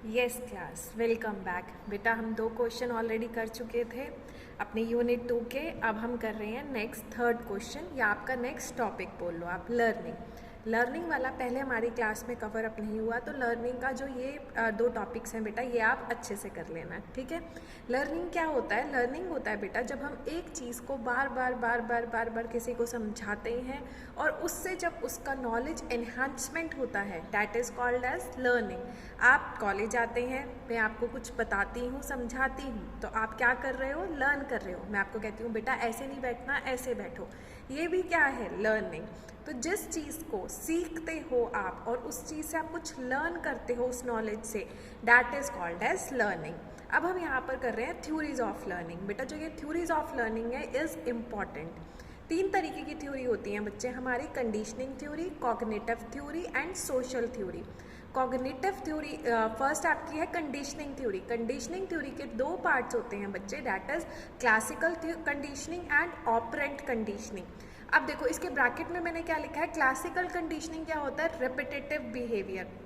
Yes class, welcome back. बेटा हम 2 question already कर चुके थे अपने यूनिट 2 के। अब हम कर रहे हैं नेक्स्ट थर्ड क्वेश्चन, या आपका नेक्स्ट टॉपिक बोल लो आप, लर्निंग वाला पहले हमारी क्लास में कवर अप नहीं हुआ, तो लर्निंग का जो ये 2 टॉपिक्स हैं बेटा, ये आप अच्छे से कर लेना, ठीक है। लर्निंग क्या होता है? लर्निंग होता है बेटा जब हम एक चीज़ को बार बार किसी को समझाते हैं और उससे जब उसका नॉलेज एनहांसमेंट होता है, that is called as learning. आप कॉलेज आते हैं, मैं आपको कुछ बताती हूँ, समझाती हूँ, तो आप क्या कर रहे हो? लर्न कर रहे हो। मैं आपको कहती हूँ बेटा ऐसे नहीं बैठना, ऐसे बैठो, ये भी क्या है? लर्निंग। तो जिस चीज़ को सीखते हो आप और उस चीज़ से आप कुछ लर्न करते हो उस नॉलेज से, that is called as learning. अब हम यहाँ पर कर रहे हैं थ्योरीज ऑफ लर्निंग। बेटा जो ये थ्योरीज ऑफ लर्निंग है इज़ इम्पॉर्टेंट। 3 तरीके की थ्योरी होती हैं बच्चे हमारी: conditioning theory, cognitive theory and social theory. Cognitive theory first आपकी है कंडीशनिंग थ्योरी। कंडीशनिंग थ्योरी के 2 पार्ट्स होते हैं बच्चे, that is classical conditioning and operant conditioning. अब देखो इसके ब्रैकेट में मैंने क्या लिखा है? क्लासिकल कंडीशनिंग क्या होता है? Repetitive behaviour.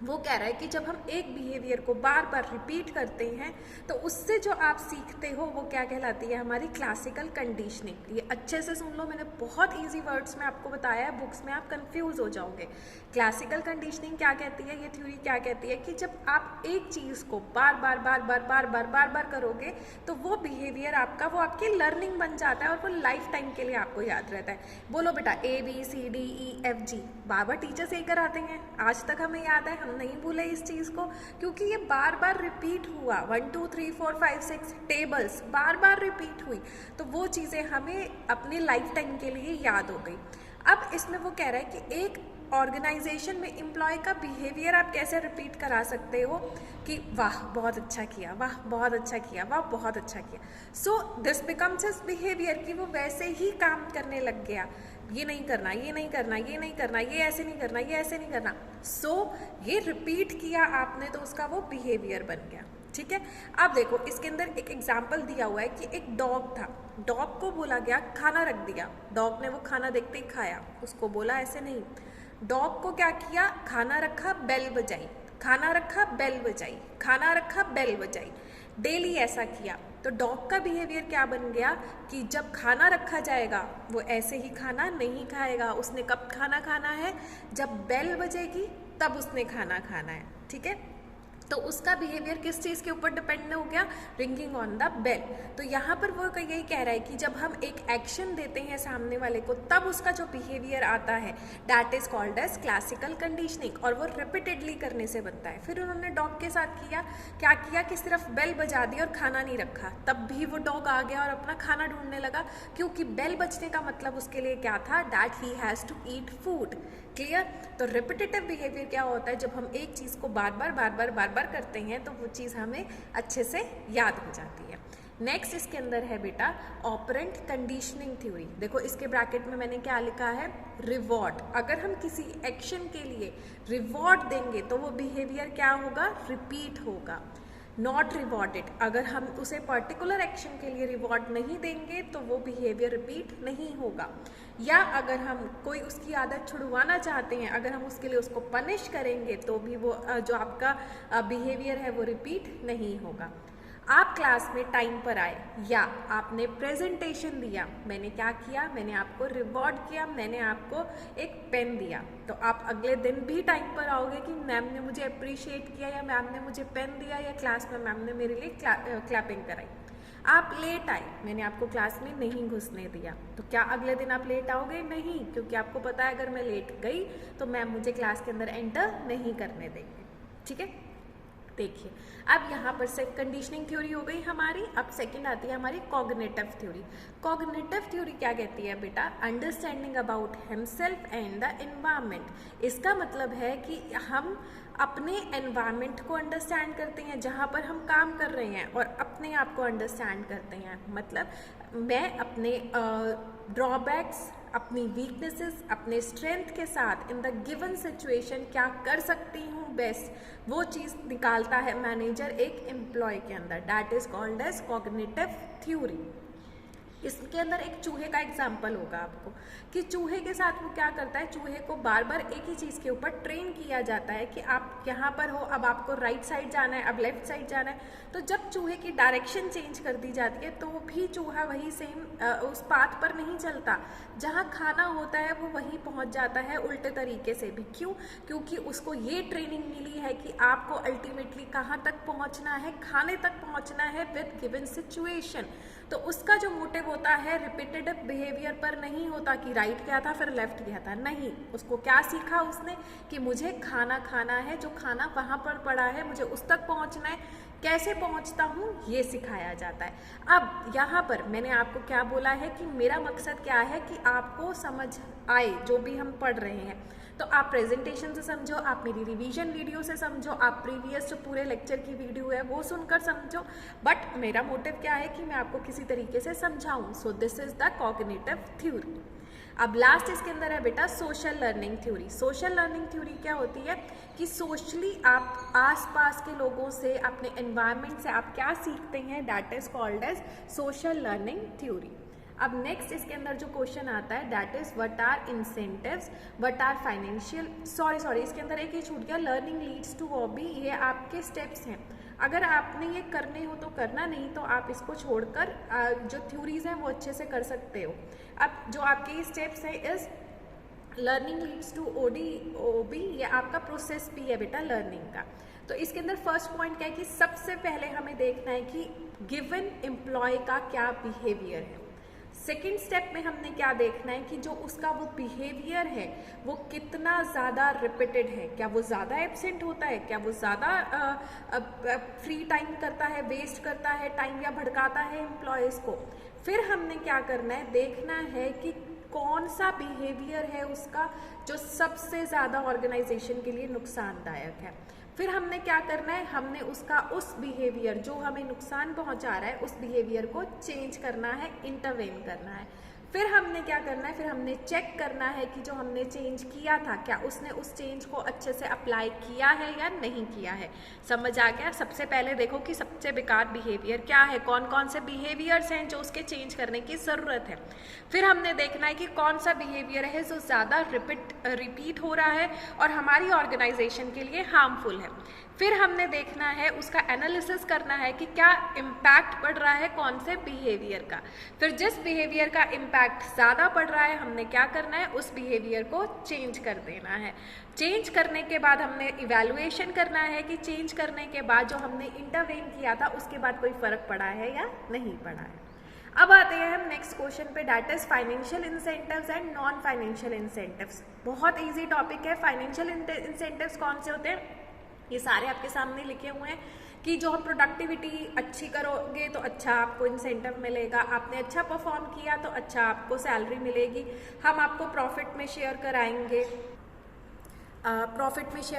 वो कह रहा है कि जब हम एक बिहेवियर को बार बार रिपीट करते हैं तो उससे जो आप सीखते हो वो क्या कहलाती है? हमारी क्लासिकल कंडीशनिंग। ये अच्छे से सुन लो, मैंने बहुत इजी वर्ड्स में आपको बताया है, बुक्स में आप कंफ्यूज हो जाओगे। क्लासिकल कंडीशनिंग क्या कहती है? ये थ्योरी क्या कहती है कि जब आप एक चीज़ को बार बार करोगे तो वो बिहेवियर आपका, वो आपकी लर्निंग बन जाता है और वो लाइफ टाइम के लिए आपको याद रहता है। बोलो बेटा ABCDEFG, बार बार टीचर्स यही कराते हैं, आज तक हमें याद है, हम नहीं भूले इस चीज़ को, क्योंकि ये बार बार रिपीट हुआ। 1 2 3 4 5 6 टेबल्स बार बार रिपीट हुई, तो वो चीज़ें हमें अपने लाइफ टाइम के लिए याद हो गई। अब इसमें वो कह रहा है कि एक ऑर्गेनाइजेशन में एम्प्लॉय का बिहेवियर आप कैसे रिपीट करा सकते हो कि वाह बहुत अच्छा किया, वाह बहुत अच्छा किया, वाह बहुत अच्छा किया। So this becomes his behaviour, कि वो वैसे ही काम करने लग गया। ये नहीं करना, ये नहीं करना, ये नहीं करना, ये ऐसे नहीं करना, ये ऐसे नहीं करना। सो ये रिपीट किया आपने तो उसका वो बिहेवियर बन गया, ठीक है। अब देखो इसके अंदर एक एग्जाम्पल दिया हुआ है कि एक डॉग था, डॉग को बोला गया खाना रख दिया, डॉग ने वो खाना देखते ही खाया, उसको बोला ऐसे नहीं। डॉग को क्या किया? खाना रखा, बेल बजाई, खाना रखा, बेल बजाई, खाना रखा, बेल बजाई, डेली ऐसा किया। तो डॉग का बिहेवियर क्या बन गया कि जब खाना रखा जाएगा वो ऐसे ही खाना नहीं खाएगा। उसने कब खाना खाना है? जब बेल बजेगी तब उसने खाना खाना है, ठीक है। तो उसका बिहेवियर किस चीज़ के ऊपर डिपेंड हो गया? Ringing on the bell. तो यहाँ पर वो यही कह रहा है कि जब हम एक एक्शन देते हैं सामने वाले को, तब उसका जो बिहेवियर आता है that is called as classical conditioning, और वो रिपीटेडली करने से बनता है। फिर उन्होंने डॉग के साथ किया, क्या किया कि सिर्फ बेल बजा दी और खाना नहीं रखा, तब भी वो डॉग आ गया और अपना खाना ढूंढने लगा, क्योंकि बेल बजने का मतलब उसके लिए क्या था? That he has to eat food. Clear? तो रिपीटेटिव बिहेवियर क्या होता है? जब हम एक चीज़ को बार बार करते हैं तो वो चीज़ हमें अच्छे से याद हो जाती है। नेक्स्ट इसके अंदर है बेटा ऑपरेंट कंडीशनिंग थ्योरी। देखो इसके ब्रैकेट में मैंने क्या लिखा है? रिवॉर्ड। अगर हम किसी एक्शन के लिए रिवॉर्ड देंगे तो वो बिहेवियर क्या होगा? रिपीट होगा। नॉट रिवॉर्डेड, अगर हम उसे पर्टिकुलर एक्शन के लिए रिवॉर्ड नहीं देंगे तो वो बिहेवियर रिपीट नहीं होगा। या अगर हम कोई उसकी आदत छुड़वाना चाहते हैं, अगर हम उसके लिए उसको पनिश करेंगे तो भी वो जो आपका बिहेवियर है वो रिपीट नहीं होगा। आप क्लास में टाइम पर आए या आपने प्रेजेंटेशन दिया, मैंने क्या किया? मैंने आपको रिवॉर्ड किया, मैंने आपको एक पेन दिया, तो आप अगले दिन भी टाइम पर आओगे कि मैम ने मुझे अप्रिशिएट किया, या मैम ने मुझे पेन दिया, या क्लास में मैम ने मेरे लिए क्लैपिंग कराई। आप लेट आए, मैंने आपको क्लास में नहीं घुसने दिया, तो क्या अगले दिन आप लेट आओगे? नहीं, क्योंकि आपको पता है अगर मैं लेट गई तो मैम मुझे क्लास के अंदर एंटर नहीं करने देंगे, ठीक है। देखिए अब यहाँ पर से कंडीशनिंग थ्योरी हो गई हमारी। अब सेकंड आती है हमारी कॉग्निटिव थ्योरी। कॉग्निटिव थ्योरी क्या कहती है बेटा? Understanding about himself and the environment. इसका मतलब है कि हम अपने एनवायरनमेंट को अंडरस्टैंड करते हैं जहाँ पर हम काम कर रहे हैं, और अपने आप को अंडरस्टैंड करते हैं। मतलब मैं अपने ड्रॉबैक्स, अपनी वीकनेसेस, अपने स्ट्रेंथ के साथ इन द गिवन सिचुएशन क्या कर सकती हूँ बेस्ट, वो चीज़ निकालता है मैनेजर एक एम्प्लॉय के अंदर। That is called as cognitive theory. इसके अंदर एक चूहे का एग्जाम्पल होगा आपको कि चूहे के साथ वो क्या करता है, चूहे को बार बार एक ही चीज़ के ऊपर ट्रेन किया जाता है कि आप यहाँ पर हो, अब आपको राइट साइड जाना है, अब लेफ्ट साइड जाना है। तो जब चूहे की डायरेक्शन चेंज कर दी जाती है तो भी चूहा वही सेम उस पाथ पर नहीं चलता, जहाँ खाना होता है वो वहीं पहुँच जाता है उल्टे तरीके से भी। क्यों? क्योंकि उसको ये ट्रेनिंग मिली है कि आपको अल्टीमेटली कहाँ तक पहुँचना है, खाने तक पहुँचना है विद गिवन सिचुएशन। तो उसका जो मोटिव होता है रिपीटेटिव बिहेवियर पर नहीं होता कि राइट गया था फिर लेफ्ट गया था, नहीं। उसको क्या सीखा उसने कि मुझे खाना खाना है, जो खाना वहाँ पर पड़ा है मुझे उस तक पहुँचना है, कैसे पहुँचता हूँ ये सिखाया जाता है। अब यहाँ पर मैंने आपको क्या बोला है कि मेरा मकसद क्या है कि आपको समझ आए जो भी हम पढ़ रहे हैं। तो आप प्रेजेंटेशन से समझो, आप मेरी रिवीजन वीडियो से समझो, आप प्रीवियस जो पूरे लेक्चर की वीडियो है वो सुनकर समझो, बट मेरा मोटिव क्या है कि मैं आपको किसी तरीके से समझाऊं। So this is the cognitive theory. अब लास्ट इसके अंदर है बेटा social learning theory. Social learning theory क्या होती है कि सोशली आप आसपास के लोगों से, अपने एनवायरनमेंट से आप क्या सीखते हैं, that is called as social learning theory. अब नेक्स्ट इसके अंदर जो क्वेश्चन आता है that is what are incentives, what are financial, sorry इसके अंदर एक ही छूट गया, लर्निंग लीड्स टू हॉबी। ये आपके स्टेप्स हैं, अगर आपने ये करने हो तो करना, नहीं तो आप इसको छोड़कर जो थ्योरीज हैं वो अच्छे से कर सकते हो। अब जो आपके स्टेप्स हैं इज लर्निंग लीड्स टू ओबी, ये आपका प्रोसेस भी है बेटा लर्निंग का। तो इसके अंदर फर्स्ट पॉइंट क्या है कि सबसे पहले हमें देखना है कि गिवन एम्प्लॉय का क्या बिहेवियर है। सेकेंड स्टेप में हमने क्या देखना है कि जो उसका वो बिहेवियर है वो कितना ज़्यादा रिपीटेड है, क्या वो ज़्यादा एब्सेंट होता है, क्या वो ज़्यादा फ्री टाइम करता है, वेस्ट करता है टाइम या भड़काता है एम्प्लॉयज़ को। फिर हमने क्या करना है, देखना है कि कौन सा बिहेवियर है उसका जो सबसे ज़्यादा ऑर्गेनाइजेशन के लिए नुकसानदायक है। फिर हमने क्या करना है, हमने उसका उस बिहेवियर जो हमें नुकसान पहुंचा रहा है उस बिहेवियर को चेंज करना है, इंटरवेन करना है। फिर हमने क्या करना है, फिर हमने चेक करना है कि जो हमने चेंज किया था क्या उसने उस चेंज को अच्छे से अप्लाई किया है या नहीं किया है। समझ आ गया? सबसे पहले देखो कि सबसे बेकार बिहेवियर क्या है, कौन कौन से बिहेवियर्स हैं जो उसके चेंज करने की ज़रूरत है। फिर हमने देखना है कि कौन सा बिहेवियर है जो ज़्यादा रिपीट हो रहा है और हमारी ऑर्गेनाइजेशन के लिए हार्मफुल है। फिर हमने देखना है, उसका एनालिसिस करना है कि क्या इम्पैक्ट पड़ रहा है कौन से बिहेवियर का। फिर जिस बिहेवियर का इम्पैक्ट ज़्यादा पड़ रहा है हमने क्या करना है, उस बिहेवियर को चेंज कर देना है। चेंज करने के बाद हमने इवैल्यूएशन करना है कि चेंज करने के बाद जो हमने इंटरवेन किया था उसके बाद कोई फ़र्क पड़ा है या नहीं पड़ा है। अब आते हैं हम नेक्स्ट क्वेश्चन पे, that is financial incentives and non financial incentives. बहुत इजी टॉपिक है। फाइनेंशियल इंसेंटिव्स कौन से होते हैं, ये सारे आपके सामने लिखे हुए हैं कि जो हम प्रोडक्टिविटी अच्छी करोगे तो अच्छा आपको इंसेंटिव मिलेगा, आपने अच्छा परफॉर्म किया तो अच्छा आपको सैलरी मिलेगी, हम आपको प्रॉफिट में शेयर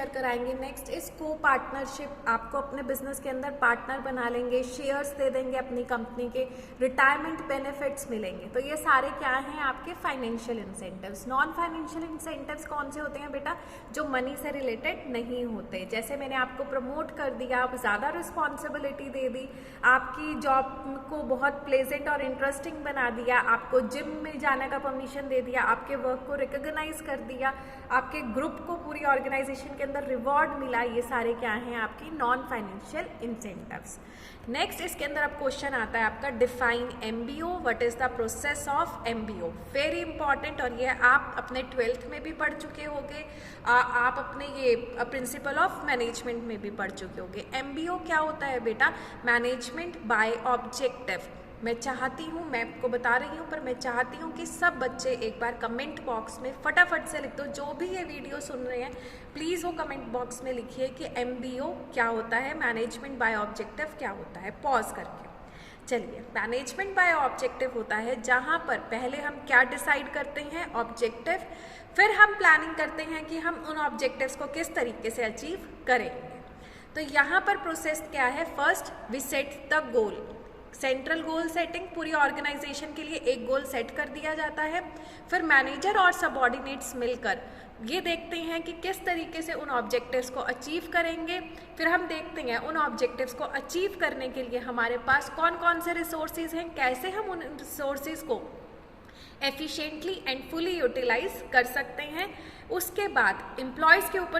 कराएंगे, नेक्स्ट इज को पार्टनरशिप, आपको अपने बिजनेस के अंदर पार्टनर बना लेंगे, शेयर्स दे देंगे अपनी कंपनी के, रिटायरमेंट बेनिफिट्स मिलेंगे। तो ये सारे क्या हैं आपके financial incentives. Non financial incentives कौन से होते हैं बेटा, जो मनी से रिलेटेड नहीं होते। जैसे मैंने आपको प्रमोट कर दिया, आप ज़्यादा रिस्पॉन्सिबिलिटी दे दी, आपकी जॉब को बहुत प्लेजेंट और इंटरेस्टिंग बना दिया, आपको जिम में जाने का परमिशन दे दिया, आपके वर्क को रिकॉग्नाइज कर दिया, आपके ग्रुप को पूरी ऑर्गेनाइजेशन के अंदर रिवॉर्ड मिला, ये सारे क्या हैं आपकी नॉन फाइनेंशियल इंसेंटिव्स। नेक्स्ट इसके अंदर अब क्वेश्चन आता है आपका define MBO, what is the process of MBO. Very important, और ये आप अपने 12th में भी पढ़ चुके होंगे, आप अपने ये प्रिंसिपल ऑफ मैनेजमेंट में भी पढ़ चुके होंगे। एमबीओ क्या होता है बेटा, मैनेजमेंट बाय ऑब्जेक्टिव। मैं चाहती हूँ, मैं आपको बता रही हूँ, पर मैं चाहती हूँ कि सब बच्चे एक बार कमेंट बॉक्स में फटाफट से लिख दो, जो भी ये वीडियो सुन रहे हैं प्लीज़ वो कमेंट बॉक्स में लिखिए कि एमबीओ क्या होता है, मैनेजमेंट बाय ऑब्जेक्टिव क्या होता है, पॉज करके। चलिए, मैनेजमेंट बाय ऑब्जेक्टिव होता है जहाँ पर पहले हम क्या डिसाइड करते हैं, ऑब्जेक्टिव, फिर हम प्लानिंग करते हैं कि हम उन ऑब्जेक्टिव्स को किस तरीके से अचीव करेंगे। तो यहाँ पर प्रोसेस क्या है, first we set the goal, central goal setting, पूरी ऑर्गेनाइजेशन के लिए एक गोल सेट कर दिया जाता है। फिर मैनेजर और सबऑर्डिनेट्स मिलकर ये देखते हैं कि किस तरीके से उन ऑब्जेक्टिव्स को अचीव करेंगे। फिर हम देखते हैं उन ऑब्जेक्टिव्स को अचीव करने के लिए हमारे पास कौन कौन से रिसोर्सेज हैं, कैसे हम उन रिसोर्सेज को एफिशिएंटली एंड फुली यूटिलाइज कर सकते हैं। उसके बाद एम्प्लॉयज़ के ऊपर